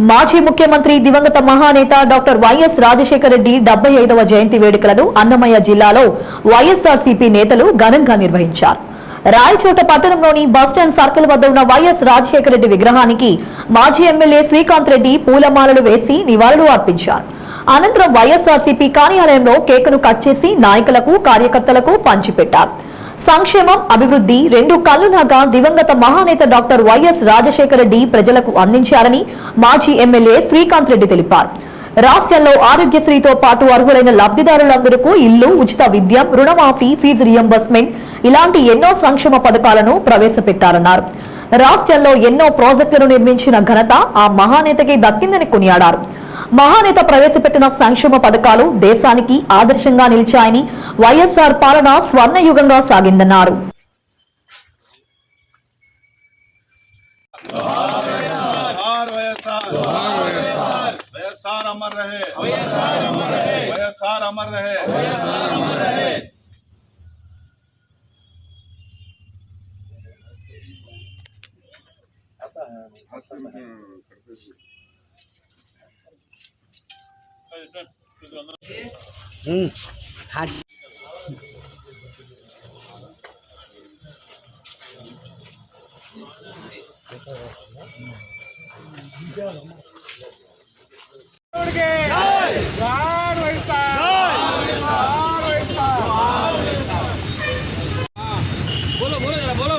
మాజీ ముఖ్యమంత్రి దివంగత మహానేత డాక్టర్ వైఎస్ రాజశేఖర రెడ్డి 75వ జయంతి వేడుకలను అన్నమయ్య జిల్లాలో వైఎస్ఆర్సీపీ నేతలు ఘనంగా నిర్వహించారు. రాయచోట పట్టణంలోని బస్టాండ్ సర్కిల్ వద్ద ఉన్న వైఎస్ రాజశేఖర రెడ్డి విగ్రహానికి మాజీ ఎమ్మెల్యే శ్రీకాంత్ రెడ్డి పూలమాలలు వేసి నివాళులు అర్పించారు. అనంతరం వైఎస్ఆర్సీపీ కార్యాలయంలో కేకును కట్ చేసి నాయకులకు కార్యకర్తలకు పంచిపెట్టారు. సంక్షేమం, అభివృద్ధి రెండు కళ్లులాగా దివంగత మహానేత డాక్టర్ వైఎస్ రాజశేఖర రెడ్డి ప్రజలకు అందించారని మాజీ ఎమ్మెల్యే శ్రీకాంత్ రెడ్డి తెలిపారు. రాష్ట్రంలో ఆరోగ్యశ్రీతో పాటు అర్హులైన లబ్ధిదారులందరికీ ఇల్లు, ఉచిత విద్య, రుణమాఫీ, ఫీజు రియంబర్స్మెంట్ ఇలాంటి ఎన్నో సంక్షేమ పథకాలను ప్రవేశపెట్టారన్నారు. రాష్ట్రంలో ఎన్నో ప్రాజెక్టులను నిర్మించిన ఘనత ఆ మహానేతకి దక్కిందని కొనియాడారు. మహానేత ప్రవేశపెట్టిన సంక్షేమ పథకాలు దేశానికి ఆదర్శంగా నిలిచాయని, వైఎస్ఆర్ పాలన స్వర్ణయుగంగా సాగిందన్నారు. बोलो बोलो जरा बोलो